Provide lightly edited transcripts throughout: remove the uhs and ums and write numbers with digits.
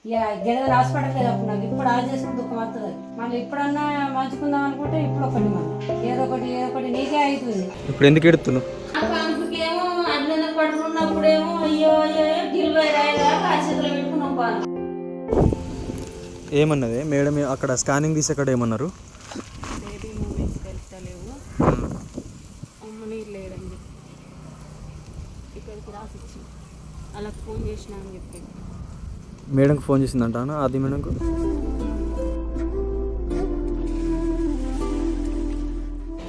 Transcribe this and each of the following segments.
ఇక గెలదలు హాస్పిటల్ లేదు అప్పుడు నాకు ఇప్పుడు ఆన్ చేసుకుని దుఃఖం వస్తుంది. మళ్ళీ ఇప్పుడన్నా మంచుకుందాం అనుకుంటే ఇప్పుడు ఒకటి మళ్ళీ ఏదో ఒకటి నీకే అవుతుంది. ఇప్పుడు ఎందుకు ఎడుతున్నావు? ఏమో అడ్ల పడుకున్నప్పుడేమో అయ్యో అయ్యో గిల్బై రాయదా చేతులు పెట్టుకున్నాం పాలు. ఏమన్నది మేడం అక్కడ స్కానింగ్ తీసి అక్కడ ఏమన్నారు? బేబీ మూమెంట్స్ తెలుస్తలేవు, నీళ్ళు లేదని చెప్పి ఇక్కడికి రాసిచ్చి అలా ఫోన్ చేసినా అని చెప్పి మేడంకి ఫోన్ చేసిందంట అది మేడంకు.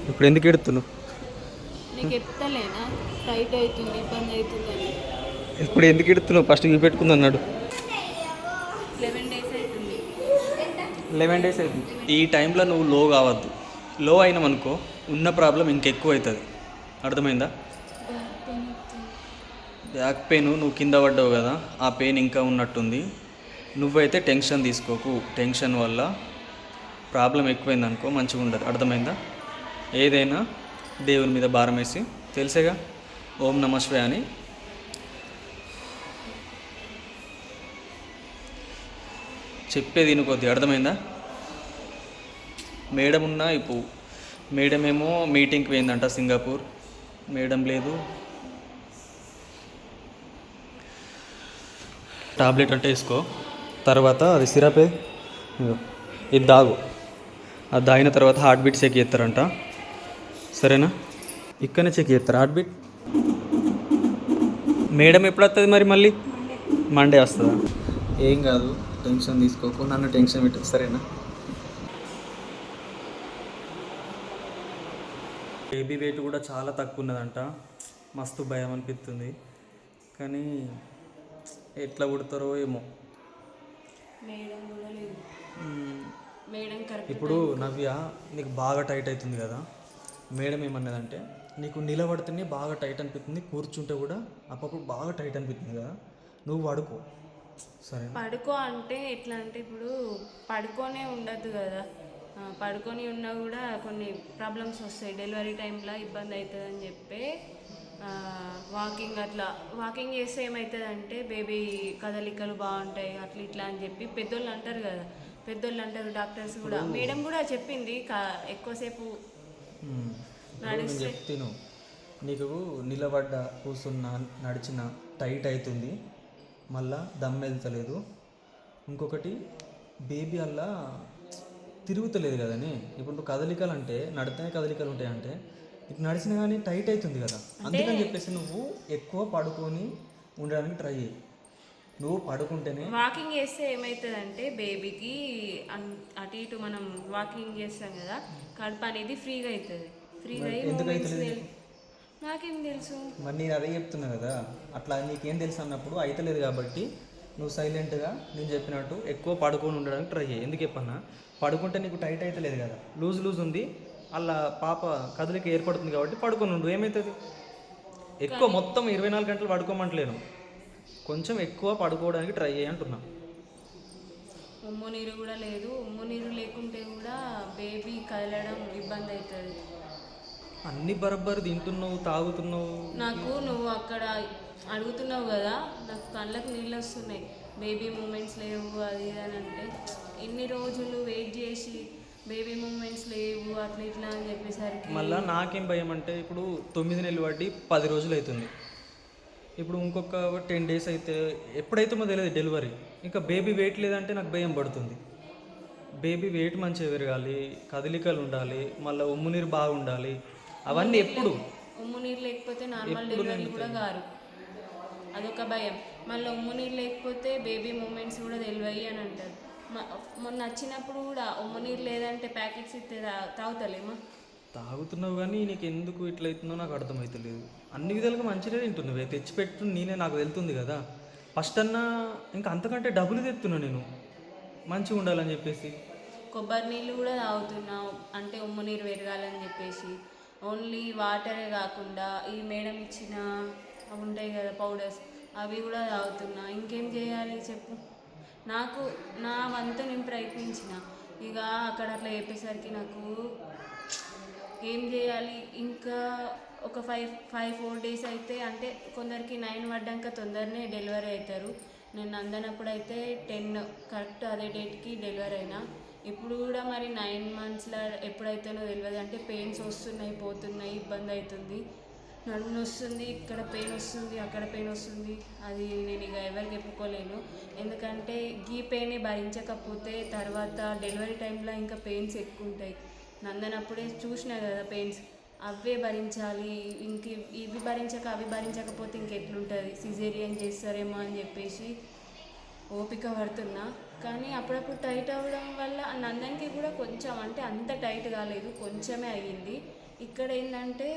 ఇప్పుడు ఎందుకు ఎడుతున్నావు? నీకు ఎత్తలేనా టైట్ అవుతుంది ఇబ్బంది అవుతుందని. ఇప్పుడు ఎందుకు ఎడుతున్నావు? ఫస్ట్ ఇవి పెట్టుకుంది అన్నాడు. 11 days అవుతుంది. 11 days అవుతుంది. ఈ టైంలో నువ్వు లో కావద్దు. లో అయినామనుకో ఉన్న ప్రాబ్లం ఇంకెక్కువ అవుతుంది. అర్థమైందా? బ్యాక్ పెయిన్ నువ్వు కింద పడ్డావు కదా, ఆ పెయిన్ ఇంకా ఉన్నట్టుంది. నువ్వైతే టెన్షన్ తీసుకోకు. టెన్షన్ వల్ల ప్రాబ్లం ఎక్కువైంది అనుకో మంచిగా ఉండదు. అర్థమైందా? ఏదైనా దేవుని మీద భారం వేసి తెలిసేగా ఓం నమః శివాయ అని చెప్పేది వినుకోద్ది. అర్థమైందా? మేడం ఉన్నా ఇప్పుడు మేడం ఏమో మీటింగ్కి పోయిందంట సింగపూర్. మేడం లేదు. టాబ్లెట్ అంటే వేసుకో, తర్వాత అది సిరప్ ఇది దాగు. అది దాగిన తర్వాత హార్ట్ బీట్ చెక్ చేస్తారంట. సరేనా? ఇక్కడనే చెక్ చేస్తారు హార్ట్ బీట్. మేడం ఎప్పుడు వస్తుంది మరి? మళ్ళీ మండే వస్తుందా? ఏం కాదు, టెన్షన్ తీసుకోకు, నన్ను టెన్షన్ పెట్టు. సరేనా? బేబీ వెయిట్ కూడా చాలా తక్కువ ఉన్నదంట. మస్తు భయం అనిపిస్తుంది, కానీ ఎట్లా పుడతారో ఏమో. మేడం కూడా లేదు. Madam correct. ఇప్పుడు నవ్య నీకు బాగా టైట్ అవుతుంది కదా, మేడం ఏమన్నదంటే నీకు నిలబడితేనే బాగా టైట్ అనిపిస్తుంది, కూర్చుంటే కూడా అప్పుడప్పుడు బాగా టైట్ అనిపిస్తుంది కదా, నువ్వు పడుకో. సరే? పడుకో అంటే ఎట్లా అంటే ఇప్పుడు పడుకొనే ఉండద్దు కదా, పడుకొని ఉన్నా కూడా కొన్ని ప్రాబ్లమ్స్ వస్తాయి. డెలివరీ టైంలో ఇబ్బంది అవుతుంది అని చెప్పి వాకింగ్ చేస్తే ఏమవుతుందంటే బేబీ కదలికలు బాగుంటాయి అట్లా ఇట్లా అని చెప్పి పెద్దోళ్ళు అంటారు కదా, పెద్దోళ్ళు అంటారు, డాక్టర్స్ కూడా. మేడం కూడా చెప్పింది ఎక్కువసేపు నడిస్తే చెప్తాను. నీకు నిలబడ్డ, కూర్చున్నా, నడిచిన టైట్ అవుతుంది, మళ్ళా దమ్ వెళ్తలేదు. ఇంకొకటి బేబీ అలా తిరుగుతలేదు కదని. ఇప్పుడు నువ్వు కదలికలు అంటే నడితేనే కదలికలు ఉంటాయంటే ఇప్పుడు నడిచిన కానీ టైట్ అవుతుంది కదా, అందుకని చెప్పేసి నువ్వు ఎక్కువ పడుకొని ఉండడానికి ట్రై చేయి. నువ్వు పడుకుంటేనే వాకింగ్ చేస్తే ఏమవుతుందంటే బేబీకి అటు ఇటు మనం వాకింగ్ చేస్తాం కదా, కడుపు అనేది ఫ్రీగా అవుతుంది. ఫ్రీగా అయ్యి ఎందుకు అవుతలేదు? నాకేం తెలుసు మరి నేను అదే చెప్తున్నా కదా, అట్లా నీకేం తెలుసు అన్నప్పుడు అవుతలేదు కాబట్టి నువ్వు సైలెంట్గా నేను చెప్పినట్టు ఎక్కువ పడుకొని ఉండడానికి ట్రై చేయి. ఎందుకు చెప్పన్నా, పడుకుంటే నీకు టైట్ అవుతలేదు కదా, లూజ్ ఉంది, అలా పాప కదలిక ఏర్పడుతుంది కాబట్టి పడుకొని ఉండు. ఏమవుతుంది? ఎక్కువ మొత్తం 24 గంటలు పడుకోమంటలేను, కొంచెం ఎక్కువ పడుకోవడానికి ట్రై చేయి అంటున్నా. ఉమ్ము నీరు కూడా లేదు. ఉమ్ము నీరు లేకుంటే కూడా బేబీ కదలడం ఇబ్బంది అవుతుంది. అన్ని బరబ్బరు తింటున్నావు, తాగుతున్నావు. నాకు నువ్వు అక్కడ అడుగుతున్నావు కదా, నాకు కళ్ళకు నీళ్ళు వస్తున్నాయి. బేబీ మూమెంట్స్ లేవు అది ఇది అని అంటే, ఎన్ని రోజులు వెయిట్ చేసి బేబీ మూమెంట్స్ లేవు అట్లా ఇట్లా అని చెప్పేసరికి మళ్ళీ నాకేం భయం అంటే ఇప్పుడు 9 నెలలు పడి 10 రోజులు అవుతుంది. ఇప్పుడు ఇంకొక 10 days అయితే ఎప్పుడైతే తెలియదు డెలివరీ. ఇంకా బేబీ వెయిట్ లేదంటే నాకు భయం పడుతుంది. బేబీ వెయిట్ మంచిగా పెరగాలి, కదలికలు ఉండాలి, మళ్ళీ ఉమ్ము నీరు బాగా ఉండాలి. అవన్నీ ఎప్పుడు ఉమ్ము నీరు లేకపోతే నార్మల్ డెలివరీ కూడా కారు, అదొక భయం. మళ్ళీ ఉమ్ము నీరు లేకపోతే బేబీ మూమెంట్స్ కూడా తెలివయి అని అంటారు. మొన్న వచ్చినప్పుడు కూడా ఉమ్ము నీరు లేదంటే ప్యాకెట్స్ ఇస్తే తాగుతలేమా? తాగుతున్నావు కానీ నీకు ఎందుకు ఇట్లా అవుతుందో నాకు అర్థమవుతలేదు. అన్ని విధాలుగా మంచిగా తింటున్నావే, తెచ్చిపెట్టు నేనే, నాకు వెళ్తుంది కదా. ఫస్ట్ అన్నా ఇంకా అంతకంటే డబ్బులు తెస్తున్నా నేను మంచిగా ఉండాలని చెప్పేసి. కొబ్బరి నీళ్ళు కూడా తాగుతున్నావు అంటే ఉమ్ము నీరు పెరగాలని చెప్పేసి. ఓన్లీ వాటరే కాకుండా ఈ మేడం ఇచ్చిన అవి ఉంటాయి కదా పౌడర్స్, అవి కూడా తాగుతున్నా. ఇంకేం చేయాలి చెప్పు? నాకు నా వంతు నేను ప్రయత్నించిన, ఇక అక్కడ అట్లా చెప్పేసరికి నాకు ఏం చేయాలి. ఇంకా ఒక 4 days అయితే, అంటే కొందరికి 9 పడ్డాక తొందరనే డెలివరీ అవుతారు, నేను అందనప్పుడు అయితే 10 కరెక్ట్ అదే డేట్కి డెలివరీ అయినా. ఇప్పుడు కూడా మరి 9 మంత్స్లో ఎప్పుడైతేనో తెలియదు. అంటే పెయిన్స్ వస్తున్నాయి పోతున్నాయి, ఇబ్బంది అవుతుంది, నడుము వస్తుంది, ఇక్కడ పెయిన్ వస్తుంది, అక్కడ పెయిన్ వస్తుంది. అది నేను ఇక ఎవరికి చెప్పుకోలేను. ఎందుకంటే ఈ పెయిన్ భరించకపోతే తర్వాత డెలివరీ టైంలో ఇంకా పెయిన్స్ ఎక్కువ ఉంటాయి. నందనప్పుడే చూసినా కదా పెయిన్స్, అవే భరించాలి. ఇంక ఇవి భరించక అవి భరించకపోతే ఇంకెట్లుంటుంది, సిజేరియన్ చేస్తారేమో అని చెప్పేసి ఓపిక పడుతున్నా. కానీ అప్పుడప్పుడు టైట్ అవ్వడం వల్ల నందన్కి కూడా కొంచెం, అంటే అంత టైట్ కాలేదు, కొంచెమే అయ్యింది. ఇక్కడ ఏంటంటే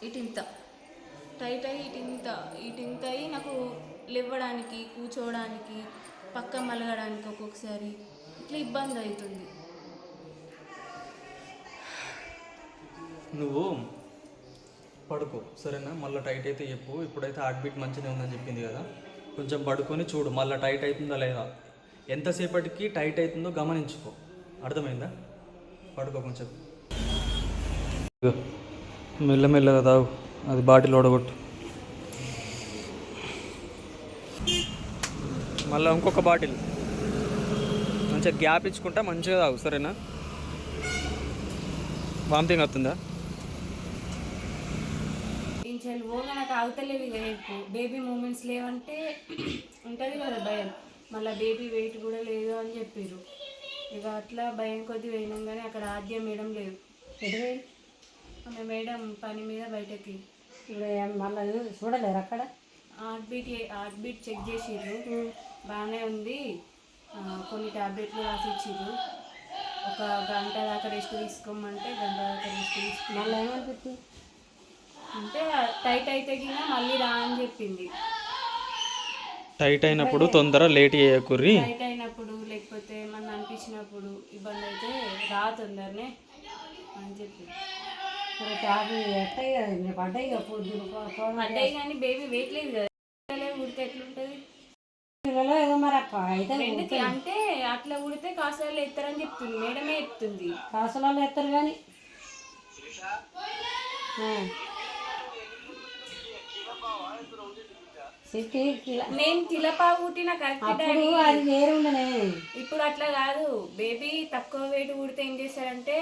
ఇటింత టైట్ అయ్యి ఇటింత అయ్యి నాకు లేవడానికి, కూర్చోవడానికి, పక్క మలగడానికి ఒక్కొక్కసారి ఇట్లా ఇబ్బంది అవుతుంది. నువ్వు పడుకో సరేనా, మళ్ళీ టైట్ అయితే చెప్పు. ఇప్పుడైతే హార్ట్ బీట్ మంచిగా ఉందని చెప్పింది కదా, కొంచెం పడుకొని చూడు మళ్ళీ టైట్ అవుతుందా లేదా, ఎంతసేపటికి టైట్ అవుతుందో గమనించుకో. అర్థమైందా? పడుకో కొంచెం. మెల్లమెల్లగా తాగు, అది బాటిల్ ఓడగొట్టు. మళ్ళీ ఇంకొక బాటిల్ మంచిగా గ్యాప్ ఇచ్చుకుంటా మంచిగా తాగు సరేనా. వామిటింగ్ అవుతుందా? ఇంచెల్ పోగా నాకు అవుతలేదు ఇక రేపు బేబీ మూమెంట్స్ లేవంటే ఉంటుంది కదా భయం. మళ్ళీ బేబీ వెయిట్ కూడా లేదు అని చెప్పారు. ఇక అట్లా భయం కొద్ది పోయినాం. కానీ అక్కడ ఆద్య మేడం లేదు. ఎటువై ఆమె మేడం పని మీద బయటకి. ఇప్పుడు మళ్ళీ చూడలేరు అక్కడ? హార్ట్ బీట్ చెక్ చేసిర్రు, బాగానే ఉంది, కొన్ని ట్యాబ్లెట్లు రాసి ఇచ్చిర్రు. ఒక గంట దాకా రెస్ట్ తీసుకోమంటే గంట దాకా రెస్ట్ తీసుకుని మళ్ళీ ఏమనిపిస్తుంది అంటే టైట్ అయితే గినా మళ్ళీ రా అని చెప్పింది. టైట్ అయినప్పుడు తొందర లేట్ చేయకుర్రి. టైట్ అయినప్పుడు లేకపోతే మన అనిపించినప్పుడు ఇబ్బంది అయితే రా తొందరనే అని చెప్పింది. ఎట్టాయి కదా మీరు పడ్డాయి కదా పొద్దున పడ్డాయి కానీ బేబీ వెయిట్ లేదు కదా, ఉడితే ఎట్లుంటుంది పిల్లలు ఏదో మరి అయితే రెండుకి. అంటే అట్లా ఉడితే కాసులలో ఎత్తారని చెప్తుంది, మేడమే చెప్తుంది. కాసులలో ఎత్తారు కానీ నేను కిలపా ఊటిన కరెక్ట్. అది వేరు ఉండనే. ఇప్పుడు అట్లా కాదు, బేబీ తక్కువ వెయిట్ ఉడితే ఏం చేస్తారంటే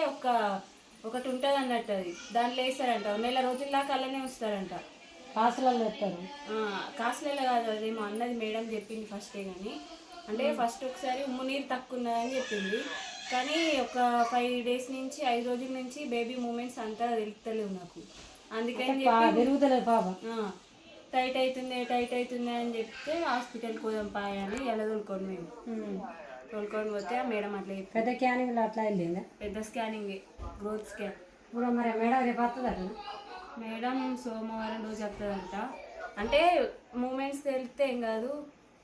ఒకటి ఉంటుంది అన్నట్టు, అది దాంట్లో వేస్తారంట. నెల రోజుల దాకా అలానే వస్తారంట. కాసులలో ఎత్తారు. కాసులలో కాదు, అదేమో అన్నది మేడం చెప్పింది ఫస్టే. కానీ అంటే ఫస్ట్ ఒకసారి ఉమ్ము నీరు తక్కువ ఉన్నదని చెప్పింది. కానీ ఒక 5 days నుంచి 5 రోజుల నుంచి బేబీ మూమెంట్స్ అంతా తెలుస్తలేవు నాకు. అందుకని పెరుగుతలేదు పాప. టైట్ అవుతుంది అని చెప్తే హాస్పిటల్కి పోదాం పాయని ఎలా తోలుకొని మేము తోలుకొని పోతే ఆ మేడం అట్లా చెప్పి పెద్ద స్కానింగ్ అట్లా వెళ్ళిందా? పెద్ద స్కానింగ్, గ్రోత్ స్కాన్. ఇప్పుడు మరి మేడం రేపు వస్తుంది అట్లా? మేడం సోమవారం రోజు చెప్తుందంట. అంటే మూమెంట్స్ తెలిస్తే ఏం కాదు,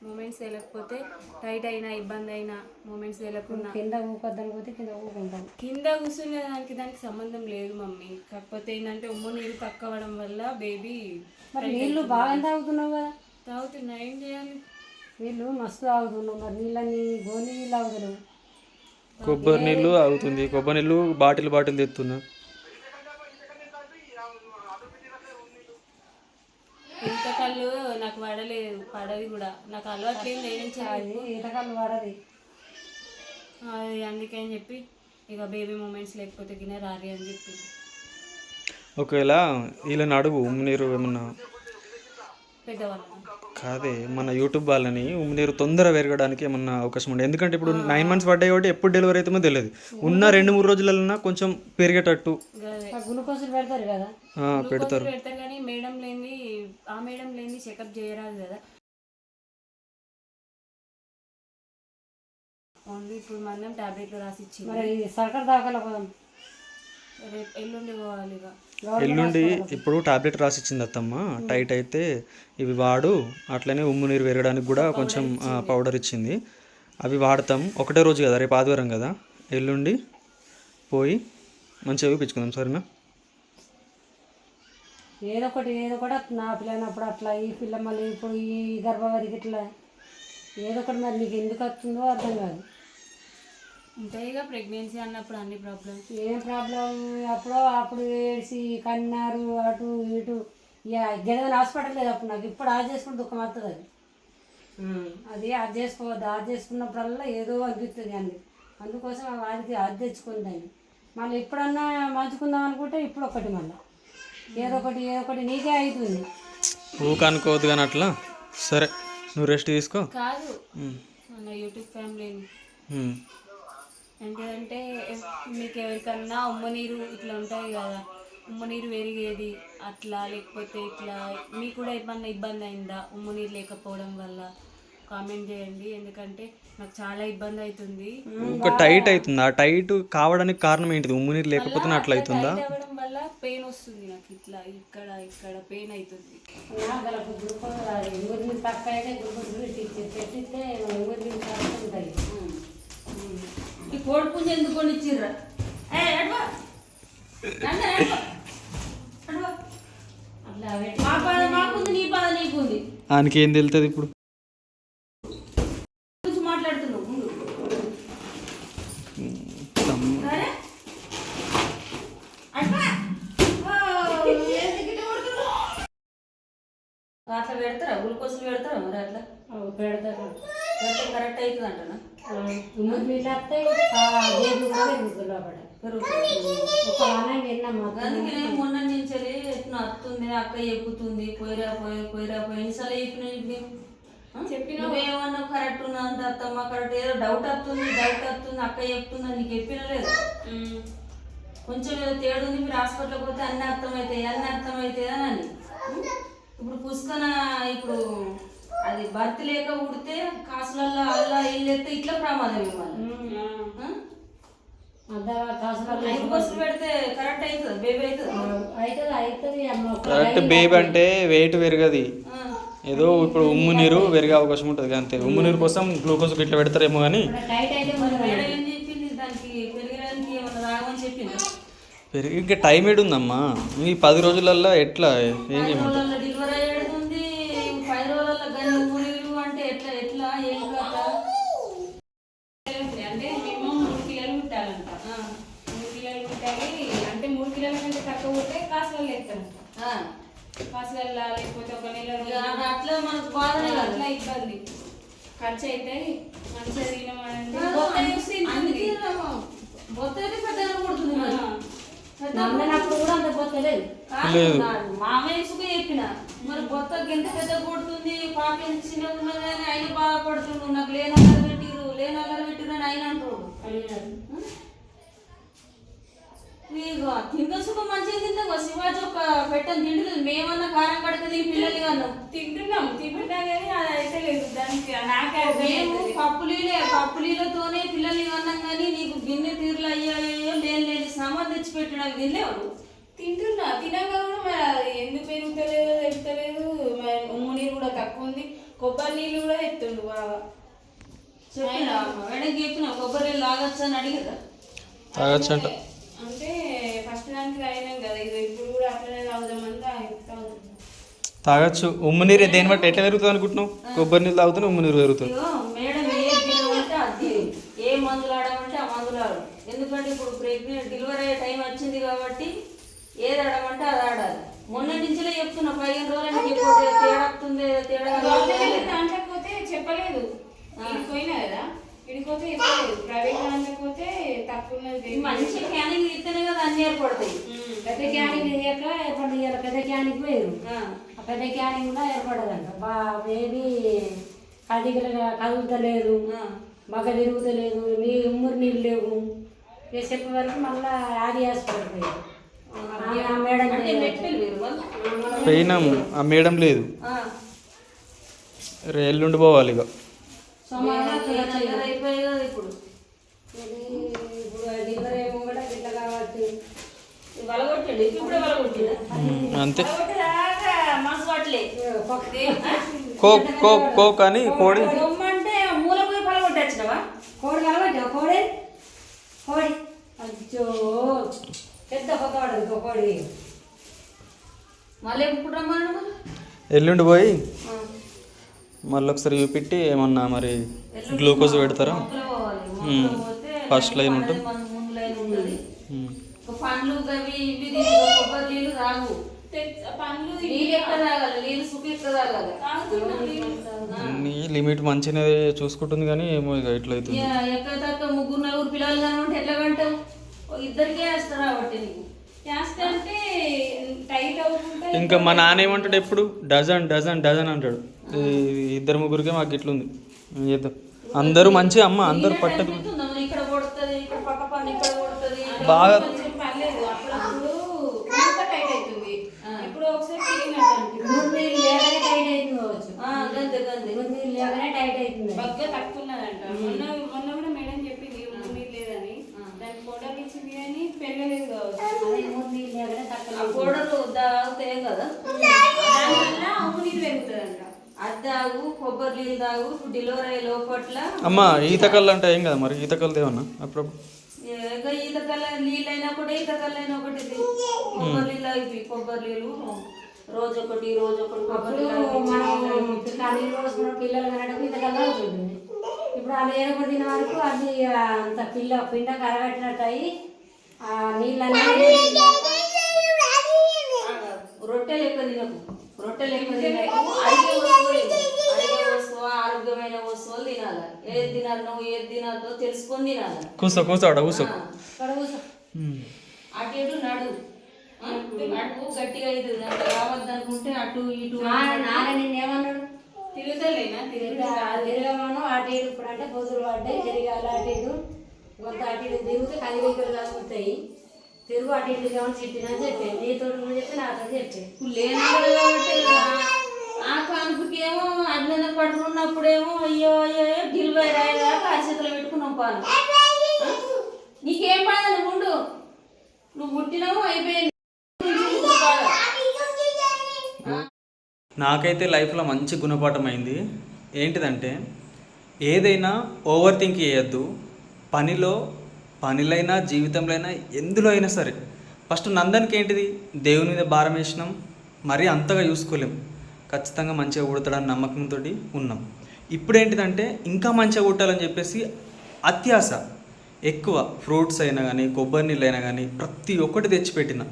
మూమెంట్స్ తెలియకపోతే టైట్ అయినా ఇబ్బంది అయినా మూమెంట్స్ తెలియకుండా కింద ఊకొద్దనిపోతే కింద ఊకుంటాం. కింద కూర్చునే దానికి సంబంధం లేదు మమ్మీ. కాకపోతే ఏంటంటే ఉమ్ము నీరు తక్కువ అవ్వడం వల్ల బేబీ. మరి నీళ్ళు బాగా తాగుతున్నావు కదా? తాగుతున్నా, ఏం చేయాలి? నీళ్ళు మస్తు తాగుతున్నావు. మరి నీళ్ళని గోని నీళ్ళు తాగుతున్నావు. కొబ్బరి నీళ్ళు అవుతుంది, కొబ్బరి నీళ్ళు బాటిల్ తెస్తున్నా. ఈతకళ్ళు నాకు పడది కూడా, నాకు అలవాట్లేదు. ఈతకళ్ళు పడది అది. అందుకని చెప్పి ఇక బేబీ మూమెంట్స్ లేకపోతే గిన్నె రారి అని చెప్పి. ఒకవేళ వీళ్ళని అడుగు ఉమ్మినీరు ఏమన్నా పెద్దవాళ్ళని కాదే, మన యూట్యూబ్ వాళ్ళని ఉమ్మినీరు తొందర పెరగడానికి ఏమన్నా అవకాశం ఉండదు. ఎందుకంటే ఇప్పుడు 9 months పడ్డాయి కాబట్టి ఎప్పుడు డెలివరీ అవుతుందో తెలియదు. ఉన్న 2-3 రోజులన్నా కొంచెం పెరిగేటట్టు గ్లూకోజ్ పెడతారు కదా. పెడతారు కానీ ఆ మేడం లేని చెకప్ చేయరాదు కదా. ఓన్లీ ఇప్పుడు మనం టాబ్లెట్లు రాసి ఇచ్చి మరి సర్కార్ దాఖలా పోదాం. రేపు ఎల్లుండి పోవాలి. ఇక ఎల్లుండి ఇప్పుడు టాబ్లెట్ రాసి ఇచ్చింది అత్తమ్మ. టైట్ అయితే ఇవి వాడు, అట్లనే ఉమ్ము నీరు పెరగడానికి కూడా కొంచెం పౌడర్ ఇచ్చింది. అవి వాడతాం. ఒకటే రోజు కదా, రేపు ఆదివారం కదా, ఎల్లుండి పోయి మంచిగా చూపించుకుందాం సరేనా. ఏదో ఒకటి నా పిల్లనప్పుడు అట్లా, ఈ పిల్ల మళ్ళీ ఇప్పుడు ఈ గర్భవతికి ఇట్లా ఏదో ఒకటి. మరి నీకు ఎందుకు వస్తుందో అర్థం కాదు. ఉంటాయి ఇక ప్రెగ్నెన్సీ అన్నప్పుడు అన్ని ప్రాబ్లమ్స్. ఏం ప్రాబ్లం? అప్పుడు ఏడ్చి కన్నారు అటు ఇటు. ఇక గెదవని హాస్పిటల్ లేదు అప్పుడు నాకు. ఇప్పుడు చేసుకుని దుఃఖం వస్తుంది. అది అది చేసుకోవద్దు, చేసుకున్నప్పుడల్లా ఏదో అనిపిస్తుంది అండి. అందుకోసం ఆ వారికి తెచ్చుకుందని మళ్ళీ ఎప్పుడన్నా మంచుకుందాం అనుకుంటే ఇప్పుడు ఒకటి మళ్ళీ ఏదో ఒకటి నీకే అవుతుంది. ఊక అనుకోవద్దు కానీ అట్లా. సరే నువ్వు రెస్ట్ తీసుకో. కాదు మన యూట్యూబ్ ఫ్యామిలీని ఏంటంటే మీకు ఎవరికన్నా ఉమ్మనీరు ఇట్లా ఉంటాయి కదా, ఉమ్మనీరు పెరిగేది అట్లా, లేకపోతే ఇట్లా మీకు కూడా ఏమన్నా ఇబ్బంది అయిందా ఉమ్మనీరు లేకపోవడం వల్ల కామెంట్ చేయండి. ఎందుకంటే నాకు చాలా ఇబ్బంది అవుతుంది. ఒక టైట్ అవుతుంది. ఆ టైట్ కావడానికి కారణం ఏంటిది? ఉమ్మునీరు లేకపోతే అట్లా అవుతుందా? టైట్ అవ్వడం వల్ల పెయిన్ వస్తుంది నాకు, ఇట్లా ఇక్కడ పెయిన్ అవుతుంది. గ్లూకోజ్ తక్కువ అయితే గ్లూకోజ్ పెట్టిస్తే ఉంటాయి. ఈ కోడి పుంజ ఎందుకు కొని ఇచ్చిర్రా? మా బాధ మాకుంది, నీ బాధ నీకుంది. ఆయనకి ఏం తెలుస్తుంది ఇప్పుడు? మాట్లాడుతున్నావు అట్లా పెడతారా? గ్లూకోజ్లు పెడతారా మరి? అట్లా పెడతారు. కరెక్ట్ అవుతుంది అంటనా? అందుకే మొన్న నుంచి ఎట్లా వస్తుంది అక్క ఎక్కుతుంది పోయిరా ఎన్నిసార్లు చెప్పిన ఏమన్నా కరెక్ట్ ఉన్నంత అత్తమ్మ కరెక్ట్ ఏదో డౌట్ వస్తుంది అక్క చెప్తుంది నీకు చెప్పిన లేదు. కొంచెం ఏదో తేడు ఉంది, మీరు హాస్పిటల్కి పోతే అన్ని అర్థమవుతాయి అని. ఇప్పుడు పుష్కన ఇప్పుడు అది భర్తీ లేక ఉడితే కాసులల్లో అల్లా ఇల్లు ఎత్తే ఇట్లా ప్రమాదం ఇవ్వాలి. పెడితే కరెక్ట్ అవుతుంది బేబీ అవుతుంది. కరెక్ట్ బేబీ అంటే వెయిట్ పెరగది, ఏదో ఇప్పుడు ఉమ్ము నీరు పెరిగే అవకాశం ఉంటుంది అంతే. ఉమ్ము నీరు కోసం గ్లూకోజ్ ఇట్లా పెడతారేమో కానీ పెరిగి ఇంకా టైం ఏడు ఉందమ్మా. ఈ 10 రోజులల్లో ఎట్లా ఏం చేయమంటారు? అంటే మినిమం 3 కిలోలు కుట్టాలంట. 3 కిలోలు కుట్టాలి అంటే 3 కిలోల కంటే తక్కువ ఉంటే కాసులలో వేస్తారంట. కాసులలో లేకపోతే ఒక నెల రోజులు అట్లా మనకు బాధ అట్లా ఇబ్బంది ఖర్చు అయితే మంచిగా తినమండి. బొత్త అయితే పెద్దగా కొడుతుంది. నమ్మినప్పుడు కూడా అంత బొత్త లేదు. మామయ్యకు చెప్పిన మరి బొత్త ఎంత పెద్ద కొడుతుంది, పాప ఎంత చిన్నగా ఉన్నది అని ఆయన బాధపడుతుండు. నాకు లేనల్లరు పెట్టిరు అని ఆయన అంటాడు. తింగ సుఖం మంచిగా తిందా శివాజీ ఒక పెట్టని తిండి. మేమన్నా కారం కడుతుంది పిల్లలు అన్నాం, తింటున్నా కానీ అది అయితే లేదు. దానికి నాకే మేము పప్పులీలతోనే పిల్లలు అన్నాం కానీ నీకు గిన్నె తీరులు అయ్యాయో లేని సామాన్ తెచ్చి పెట్టు నాకు తినలేవు. తింటున్నా తినగా కూడా మరి ఎందుకు పెరుగుతలేదు తెలుస్తలేదు. ఉమ్ము నీరు కూడా తక్కువ ఉంది, కొబ్బరి నీళ్ళు కూడా ఎత్తుండు బాగా. చెప్పినా మేడం చెప్పిన కొబ్బరి నీళ్ళు తాగొచ్చు అని అడిగిరా? తాగొచ్చంట అంటే ఫస్ట్ దానికి తాగినాం కదా, ఇప్పుడు కూడా అట్లనే తాగుదామని తాగొచ్చు. ఉమ్ము నీరు దేని బట్టి ఎట్లా పెరుగుతుంది అనుకుంటున్నావు? కొబ్బరి నీళ్ళు తాగుతూనే ఉమ్ము నీరు పెరుగుతుంది. మేడం ఏ తినమంటే అది ఏ మందులు ఆడమంటే ఆ మందులు ఆడు. ఎందుకంటే ఇప్పుడు ప్రెగ్నెంట్ డెలివరీ అయ్యే టైం వచ్చింది కాబట్టి ఏది ఆడమంటే అది ఆడాలి. మొన్న నుంచిలే చెప్తున్నా 15 రోజులు తేడా దాంట్లోకపోతే చెప్పలేదు. పోయినా కదా ఇడిపోతే చెప్పలేదు. ప్రైవేట్ దాంట్లోకపోతే తక్కువ మంచి క్యానింగ్ ఇస్తేనే కదా అన్ని ఏర్పడతాయి. పెద్ద క్యానింగ్ ఇయ్యాక ఎప్పుడు ఇవ్వాలి? పెద్ద క్యానింగ్ వేరు, ఆ పెద్ద క్యానింగ్ కూడా ఏర్పడదంట. బేబీ కదులుతలేదు, మగ తిరుగుతలేదు, ఉమ్మరి నీళ్ళు లేవు. చెప్పే వరకు మళ్ళీ ఆది హాస్పిటల్ పోయినాం. ఆ మేడం లేదు, ఎల్లుండి పోవాలి. ఇక అయిపోయాయి కదా ఇప్పుడు డెలివరీ ఏమో కూడా ఇట్లా కాబట్టి వలగొట్టండి. ఇప్పుడే వలగొట్టింది అంతే. మనసు పట్టలే కోక్ అని కోడి అంటే మూల పోయి పలగొట్టచ్చినవా? కోడి వలగొట్టావా? కోడి అచ్చో పెద్ద కొత్త కోడి. మళ్ళీ ఎప్పుడు రమ్మన్నాడు? ఎల్లుండి పోయి మళ్ళీ ఒకసారి చూపెట్టి ఏమన్నా మరి గ్లూకోజ్ పెడతారా? ఫస్ట్ లైన్ ఉంటుంది. పండ్లు అవి ఇవి కొబ్బరి నీళ్ళు రాగు. పండ్లు నీళ్ళు ఎక్కడ తాగాలి, నీళ్ళు సుఖ ఎక్కడ తాగాలి. నీ లిమిట్ మంచిగా చూసుకుంటుంది కానీ ఏమో ఇక ఇట్లా అవుతుంది. ఎక్కడ తక్కువ 3-4 పిల్లలు కనుకుంటే ఎట్లా కంటావు? ఇద్దరికే వేస్తారు కాబట్టి నీకు చేస్తే అంటే టైట్ అవుతుంటే ఇంకా మా నాన్న ఏమంటాడు ఎప్పుడు డజన్ డజన్ డజన్ అంటాడు. ఇద్దరు ముగ్గురికే మాకు ఇట్లుంది, ఏం చేద్దాం. అందరూ మంచిగా అమ్మ అందరూ పట్టదు ఇక్కడ కొడుతుంది, ఇక్కడ పక్క పన్ను ఇక్కడ కొడుతుంది. బాగా పర్లేదు, అప్పుడప్పుడు టైట్ అవుతుంది, ఎప్పుడు ఒకసారి తిరిగినట్టు టైట్ అవుతుంది కావచ్చు. గంతే గంతే లేకనే టైట్ అవుతుంది. బాగా తక్కువ ఉన్నదంట. మొన్న కూడా మేడం చెప్పింది ఉప్పు నీళ్ళు లేదని, దానికి పౌడర్ ఇచ్చింది కానీ పెళ్ళలేదు కావచ్చు. పౌడర్లు తాగుతాయి కదా, దానివల్ల ఉప్పు నీళ్ళు పెరుగుతుందంట. అది తాగు, కొబ్బరి నీళ్ళు తాగు. డెలివరీ అయ్యే లోపట్ల అమ్మ ఈతకల్లు అంటే ఏం కదా మరి, ఈతకల్లు ఏమన్నా అప్పుడప్పుడు ఈతకల్ల నీళ్ళు అయినా కూడా ఈతకల్ల అయినా ఒకటి కొబ్బరి నీళ్ళు అవి కొబ్బరి నీళ్ళు రోజు ఒకటి కొబ్బరి నీళ్ళు పోసుకున్న పిల్లలు కనడం ఇంతకల్లా అవుతుంది. ఇప్పుడు ఆ లేనప్పుడు తిన వరకు అది అంత పిండ కరగట్టినట్టు అయ్యి ఆ నీళ్ళన్నీ రొట్టెలు ఎక్కువ తినకు, రొట్టెలు ఎక్కువ తినకు. అడిగే వస్తువు ఆరోగ్యమైన వస్తువులు తినాలి. ఏది తినాలి, నువ్వు ఏది తినాలో తెలుసుకొని తినాలి. కూర్చో కూర్చో అటు ఇటు నడు అటు గట్టిగా అవుతుంది. నాకు రావద్దు అనుకుంటే అటు ఇటు నిన్నేమన్నాడు తిరుగుతలేనా తిరగమను అటు ఇటు. ఇప్పుడు అంటే పొద్దులు పడ్డాయి తిరగాలి అటు ఇటు, కొంత అటు ఇటు తిరిగితే కలివికలు కలుగుతాయి. తిరుగు అటు ఇటు ఏమని చెప్పినా చెప్పే, నీతో చెప్పి నాతో చెప్పే. లేనప్పుడు కాబట్టి ఆ కాన్పుకి ఏమో అడ్ల పడుకున్నప్పుడేమో అయ్యో అయ్యో డెలివరీ అయ్యేదాకా అరిచేతులు పెట్టుకున్నాం పాలు. నీకేం బాధ, నువ్వు ఉండు, నువ్వు పుట్టినావు అయిపోయింది. నాకైతే లైఫ్లో మంచి గుణపాఠం అయింది. ఏంటిదంటే ఏదైనా ఓవర్ థింక్ చేయొద్దు. పనిలైనా జీవితంలో అయినా ఎందులో అయినా సరే ఫస్ట్ నందనికి ఏంటిది, దేవుని మీద భారం వేసినాం, మరీ అంతగా చూసుకోలేం. ఖచ్చితంగా మంచిగా పుడతాడని నమ్మకంతో ఉన్నాం. ఇప్పుడు ఏంటిదంటే ఇంకా మంచిగా పుట్టాలని చెప్పేసి అత్యాశ ఎక్కువ. ఫ్రూట్స్ అయినా కానీ కొబ్బరి నీళ్ళు అయినా కానీ ప్రతి ఒక్కటి తెచ్చిపెట్టిన,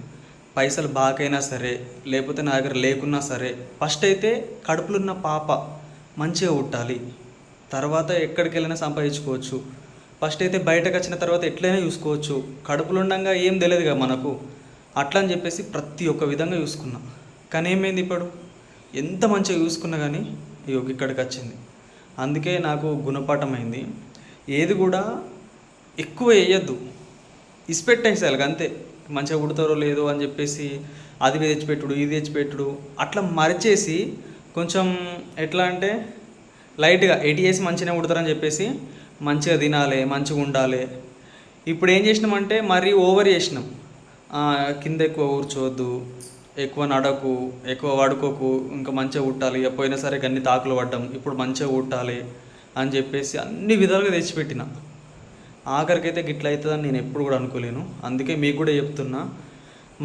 పైసలు బాకైనా సరే లేకపోతే నా దగ్గర లేకున్నా సరే ఫస్ట్ అయితే కడుపులో ఉన్న పాప మంచిగా పుట్టాలి, తర్వాత ఎక్కడికి వెళ్ళినా సంపాదించుకోవచ్చు. ఫస్ట్ అయితే బయటకు వచ్చిన తర్వాత ఎట్లయినా చూసుకోవచ్చు. కడుపులో ఉండగా ఏం తెలియదు కదా మనకు, అట్లా అని చెప్పేసి ప్రతి ఒక్క విధంగా చూసుకున్నా. కానీ ఏమైంది, ఇప్పుడు ఎంత మంచిగా చూసుకున్నా కానీ ఇక్కడికి వచ్చింది. అందుకే నాకు గుణపాఠం అయింది. ఏది కూడా ఎక్కువ వేయద్దు, ఇసిపెట్టేసేయాలి అంతే. మంచిగా పుడతారో లేదో అని చెప్పేసి అది తెచ్చిపెట్టుడు ఇది తెచ్చిపెట్టుడు అట్లా మరిచేసి కొంచెం ఎట్లా అంటే లైట్గా 80 వేసి మంచిగా పుడతారని చెప్పేసి మంచిగా తినాలి, మంచిగా ఉండాలి. ఇప్పుడు ఏం చేసినామంటే మరీ ఓవర్ చేసినాం. కింద ఎక్కువ కూర్చోవద్దు, ఎక్కువ నడకు, ఎక్కువ పడుకోకు, ఇంకా మంచిగా పుట్టాలి. ఇక పోయినా సరే అన్ని తాకులు పడ్డాం, ఇప్పుడు మంచిగా పుట్టాలి అని చెప్పేసి అన్ని విధాలుగా తెచ్చిపెట్టిన. ఆఖరికైతే గిట్ల అవుతుందని నేను ఎప్పుడు కూడా అనుకోలేను. అందుకే మీకు కూడా చెప్తున్నా.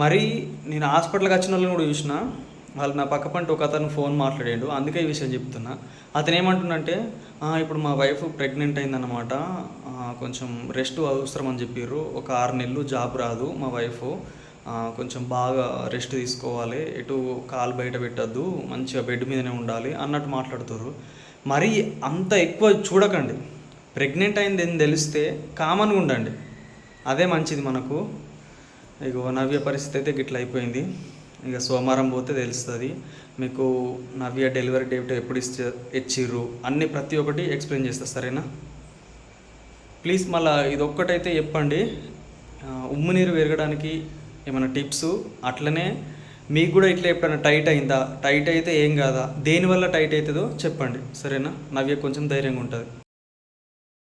మరి నేను హాస్పిటల్కి వచ్చిన వాళ్ళని కూడా చూసిన, వాళ్ళు నా పక్క పంట ఒక అతను ఫోన్ మాట్లాడాడు. అందుకే ఈ విషయం చెప్తున్నా. అతను ఏమంటుండంటే ఇప్పుడు మా వైఫ్ ప్రెగ్నెంట్ అయిందన్నమాట, కొంచెం రెస్ట్ అవసరం అని చెప్పారు. ఒక 6 నెలలు జాబ్ రాదు మా వైఫ్, కొంచెం బాగా రెస్ట్ తీసుకోవాలి, ఎటు కాలు బయట పెట్టద్దు, మంచిగా బెడ్ మీదనే ఉండాలి అన్నట్టు మాట్లాడుతారు. మరి అంత ఎక్కువ చూడకండి. ప్రెగ్నెంట్ అయింది అని తెలిస్తే కామన్గా ఉండండి, అదే మంచిది మనకు. ఇక నవ్య పరిస్థితి అయితే గిట్ల అయిపోయింది. ఇక సోమవారం పోతే తెలుస్తుంది మీకు నవ్య డెలివరీ డేట్ ఎప్పుడు ఇచ్చిర్రు అన్నీ ప్రతి ఒక్కటి ఎక్స్ప్లెయిన్ చేస్తా, సరేనా? ప్లీజ్ మళ్ళీ ఇదొక్కటైతే చెప్పండి, ఉమ్ము నీరు పెరగడానికి ఏమైనా టిప్స్. అట్లనే మీకు కూడా ఇట్లా ఎప్పుడైనా టైట్ అయిందా, టైట్ అయితే ఏం కాదా, దేనివల్ల టైట్ అవుతుందో చెప్పండి, సరేనా? నవ్య కొంచెం ధైర్యంగా ఉంటుంది.